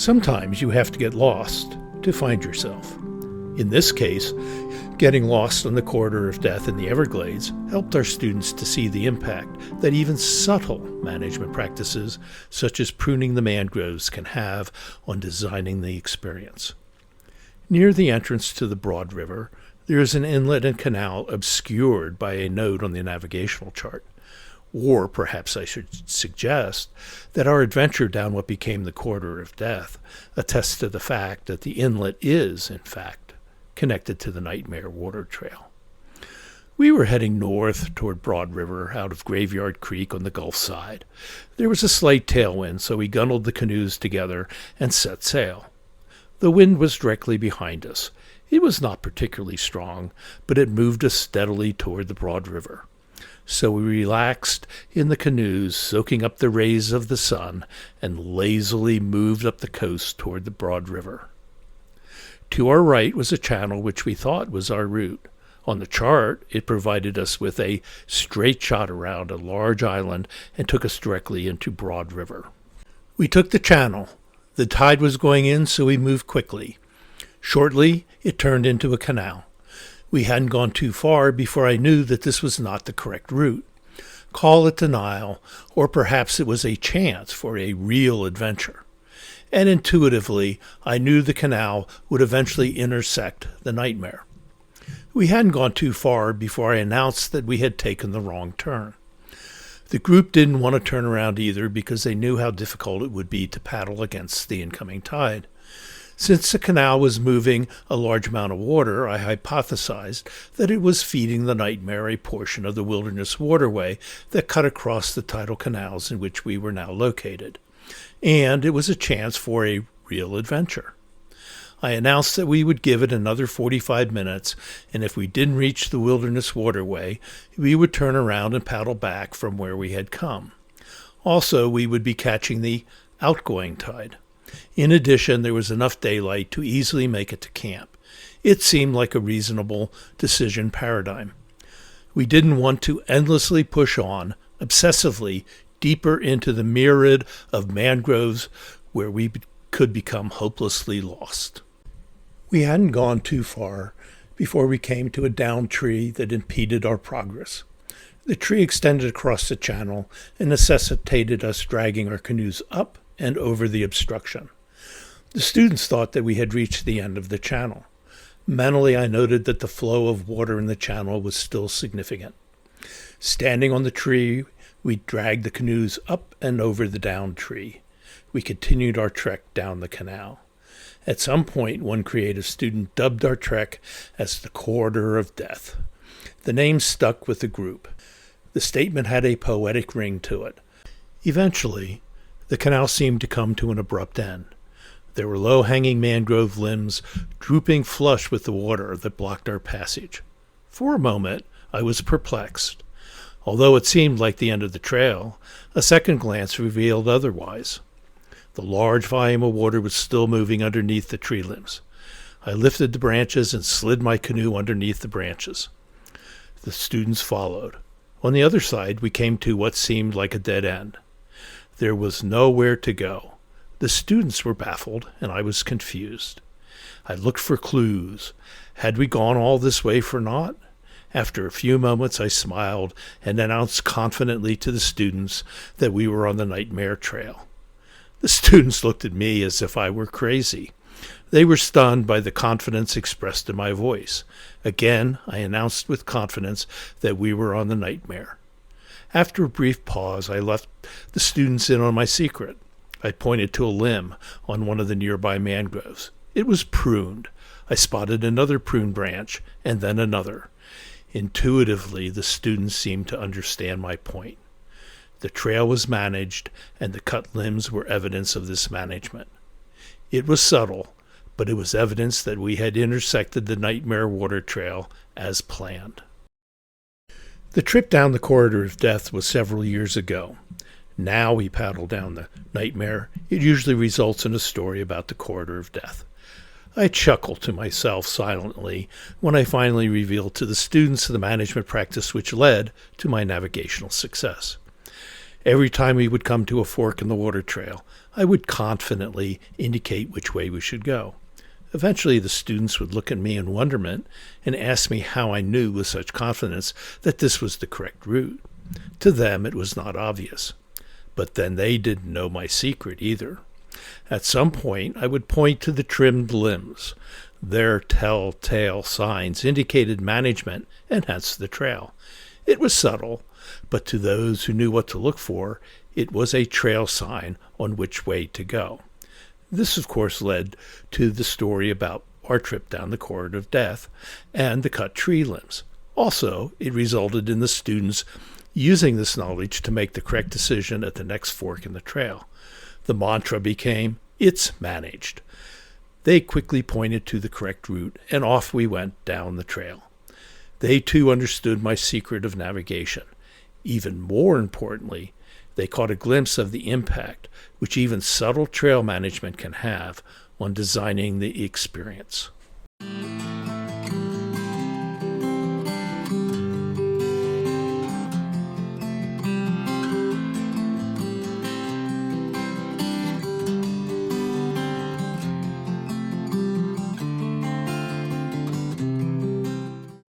Sometimes you have to get lost to find yourself. In this case, getting lost on the corridor of death in the Everglades helped our students to see the impact that even subtle management practices, such as pruning the mangroves, can have on designing the experience. Near the entrance to the Broad River, there is an inlet and canal obscured by a note on the navigational chart. Or perhaps I should suggest that our adventure down what became the corridor of death attests to the fact that the inlet is, in fact, connected to the Nightmare Water Trail. We were heading north toward Broad River out of Graveyard Creek on the Gulf side. There was a slight tailwind, so we gunneled the canoes together and set sail. The wind was directly behind us. It was not particularly strong, but it moved us steadily toward the Broad River. So we relaxed in the canoes, soaking up the rays of the sun, and lazily moved up the coast toward the Broad River. To our right was a channel which we thought was our route. On the chart, it provided us with a straight shot around a large island and took us directly into Broad River. We took the channel. The tide was going in, so we moved quickly. Shortly, it turned into a canal. We hadn't gone too far before I knew that this was not the correct route. Call it denial, or perhaps it was a chance for a real adventure. And intuitively, I knew the canal would eventually intersect the Nightmare. We hadn't gone too far before I announced that we had taken the wrong turn. The group didn't want to turn around either because they knew how difficult it would be to paddle against the incoming tide. Since the canal was moving a large amount of water, I hypothesized that it was feeding the Nightmare a portion of the wilderness waterway that cut across the tidal canals in which we were now located. And it was a chance for a real adventure. I announced that we would give it another 45 minutes, and if we didn't reach the wilderness waterway, we would turn around and paddle back from where we had come. Also, we would be catching the outgoing tide. In addition, there was enough daylight to easily make it to camp. It seemed like a reasonable decision paradigm. We didn't want to endlessly push on, obsessively, deeper into the myriad of mangroves where we could become hopelessly lost. We hadn't gone too far before we came to a downed tree that impeded our progress. The tree extended across the channel and necessitated us dragging our canoes up and over the obstruction. The students thought that we had reached the end of the channel. Mentally, I noted that the flow of water in the channel was still significant. Standing on the tree, we dragged the canoes up and over the downed tree. We continued our trek down the canal. At some point, one creative student dubbed our trek as the Corridor of Death. The name stuck with the group. The statement had a poetic ring to it. Eventually, the canal seemed to come to an abrupt end. There were low-hanging mangrove limbs drooping flush with the water that blocked our passage. For a moment, I was perplexed. Although it seemed like the end of the trail, a second glance revealed otherwise. The large volume of water was still moving underneath the tree limbs. I lifted the branches and slid my canoe underneath the branches. The students followed. On the other side, we came to what seemed like a dead end. There was nowhere to go. The students were baffled, and I was confused. I looked for clues. Had we gone all this way for naught? After a few moments, I smiled and announced confidently to the students that we were on the Nightmare Trail. The students looked at me as if I were crazy. They were stunned by the confidence expressed in my voice. Again, I announced with confidence that we were on the Nightmare. After a brief pause, I left the students in on my secret. I pointed to a limb on one of the nearby mangroves. It was pruned. I spotted another prune branch, and then another. Intuitively, the students seemed to understand my point. The trail was managed, and the cut limbs were evidence of this management. It was subtle, but it was evidence that we had intersected the Nightmare Water Trail as planned. The trip down the Corridor of Death was several years ago. Now we paddle down the Nightmare. It usually results in a story about the Corridor of Death. I chuckle to myself silently when I finally reveal to the students the management practice which led to my navigational success. Every time we would come to a fork in the water trail, I would confidently indicate which way we should go. Eventually, the students would look at me in wonderment and ask me how I knew with such confidence that this was the correct route. To them, it was not obvious. But then they didn't know my secret either. At some point, I would point to the trimmed limbs. Their telltale signs indicated management and hence the trail. It was subtle, but to those who knew what to look for, it was a trail sign on which way to go. This, of course, led to the story about our trip down the corridor of death and the cut tree limbs. Also, it resulted in the students using this knowledge to make the correct decision at the next fork in the trail. The mantra became, "It's managed." They quickly pointed to the correct route, and off we went down the trail. They too understood my secret of navigation. Even more importantly, they caught a glimpse of the impact which even subtle trail management can have on designing the experience.